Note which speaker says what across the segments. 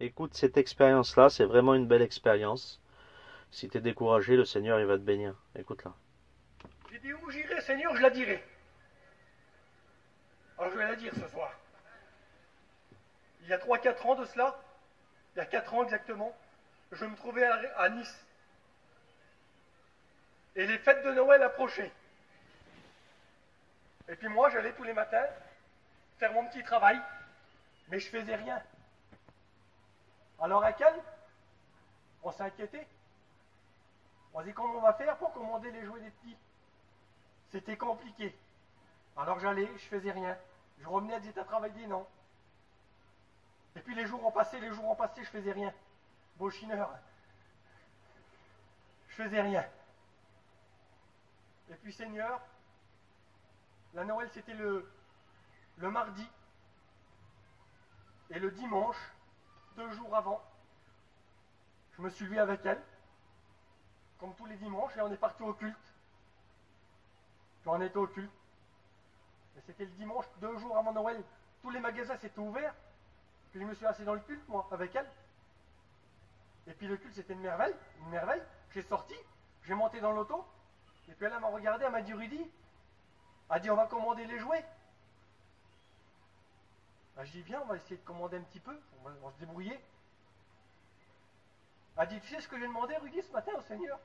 Speaker 1: Écoute, cette expérience-là, c'est vraiment une belle expérience. Si tu es découragé, le Seigneur, il va te bénir. Écoute-la.
Speaker 2: J'ai dit où j'irai, Seigneur, je la dirai. Alors je vais la dire ce soir. Il y a 3-4 ans de cela, il y a 4 ans exactement, je me trouvais à Nice. Et les fêtes de Noël approchaient. Et puis moi, j'allais tous les matins faire mon petit travail, mais je faisais rien. Alors à quel on s'est inquiété. On dit comment on va faire pour commander les jouets des petits. C'était compliqué. Alors j'allais, je faisais rien. Je revenais, elle disait t'as travaillé, non. Et puis les jours ont passé, je faisais rien. Beau chineur. Je faisais rien. Et puis Seigneur, la Noël c'était le mardi. Et le dimanche, 2 jours avant, je me suis levé avec elle, comme tous les dimanches, et on est parti au culte. Puis on était au culte. Et c'était le dimanche, 2 jours avant Noël. Tous les magasins s'étaient ouverts. Puis je me suis assis dans le culte, moi, avec elle. Et puis le culte, c'était une merveille, une merveille. J'ai sorti, j'ai monté dans l'auto. Et puis elle m'a regardé, elle m'a dit, Rudy, elle a dit, on va commander les jouets. Ben, je dis, viens, on va essayer de commander un petit peu, on va se débrouiller. Elle a dit, tu sais ce que j'ai demandé, Rudy, ce matin au Seigneur?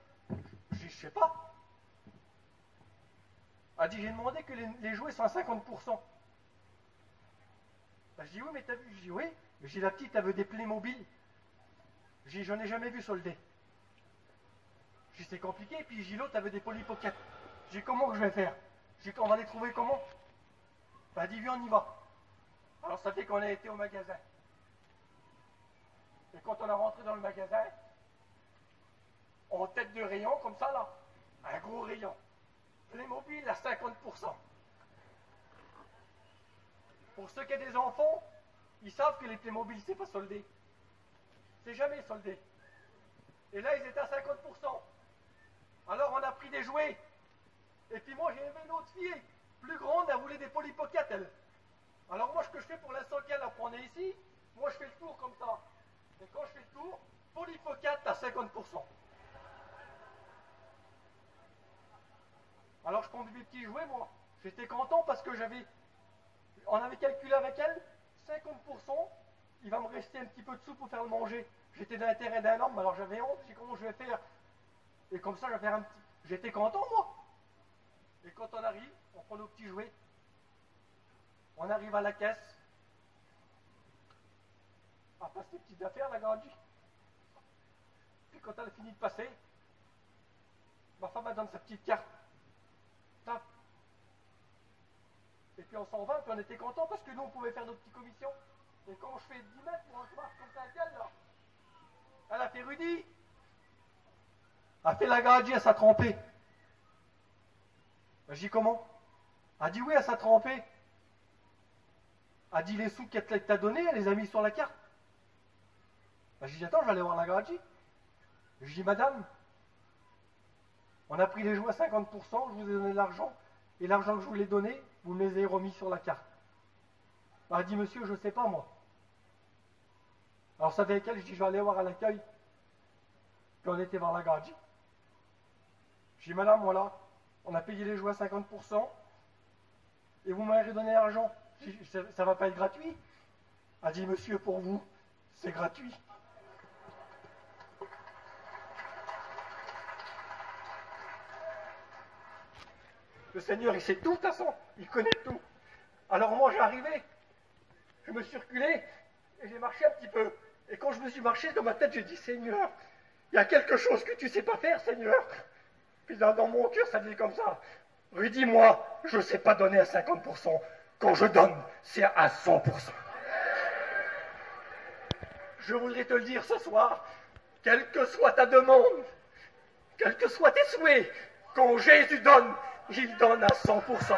Speaker 2: Je dis, je sais pas. Elle a dit, j'ai demandé que les jouets soient à 50%. Ben, je dis, oui, mais t'as vu? Je dis, oui. Mais j'ai la petite, elle veut des Playmobil. Je dis, j'en ai jamais vu solder. Je dis, c'est compliqué. Et puis, j'ai l'autre, elle veut des Polly Pocket. Je dis, comment que je vais faire? Je dis, on va les trouver comment? Ben, elle dit, viens, on y va. Alors, ça fait qu'on a été au magasin. Et quand on a rentré dans le magasin, en tête de rayon, comme ça, là, un gros rayon. Playmobil à 50%. Pour ceux qui ont des enfants, ils savent que les Playmobil, c'est pas soldé. C'est jamais soldé. Et là, ils étaient à 50%. Alors, on a pris des jouets. Et puis moi, j'ai aimé une autre fille, plus grande, elle voulait des Polly Pocket, elle. Alors moi, ce que je fais pour l'instant qu'elle la prenait ici, moi, je fais le tour comme ça. Et quand je fais le tour, Polly Pocket à 50%. Alors, je prends des petits jouets, moi. J'étais content parce que on avait calculé avec elle, 50%, il va me rester un petit peu de soupe pour faire le manger. J'étais dans l'intérêt d'un homme, alors j'avais honte, je dis comment je vais faire. Et comme ça, je vais faire un petit... J'étais content, moi. Et quand on arrive, on prend nos petits jouets. On arrive à la caisse. Elle passe ses petites affaires, la grandie. Puis quand elle a fini de passer, ma femme elle donne sa petite carte. Tap. Et puis on s'en va, puis on était contents parce que nous on pouvait faire nos petites commissions. Et quand je fais 10 mètres pour un marche comme ça, là, elle a fait Rudy. Elle a fait la grandie, elle s'est trempée. Ben, je dis comment? Elle dit oui, elle s'est trempée. Elle dit les sous qu'elle t'a donné, elle les a mis sur la carte. Ben, je dis attends, je vais aller voir la grandie. Je dis madame, on a pris les jouets à 50%, je vous ai donné l'argent, et l'argent que je vous l'ai donné, vous me les avez remis sur la carte. Elle dit monsieur, je ne sais pas moi. Alors ça avec elle, je dis je vais aller voir à l'accueil. Puis on était voir la grandie. Je dis madame, voilà, on a payé les jouets à 50%, et vous m'avez redonné l'argent. Ça ne va pas être gratuit? Elle dit monsieur, pour vous, c'est gratuit. Le Seigneur, il sait tout, de toute façon, il connaît tout. Alors moi, j'arrivais, je me suis reculé, et j'ai marché un petit peu. Et quand je me suis marché, dans ma tête, j'ai dit, Seigneur, il y a quelque chose que tu ne sais pas faire, Seigneur. Puis dans mon cœur, ça dit comme ça, Rudy, moi, je ne sais pas donner à 50%. Quand je donne, c'est à 100%. Je voudrais te le dire ce soir, quelle que soit ta demande, quels que soient tes souhaits, quand Jésus donne, il donne à 100%.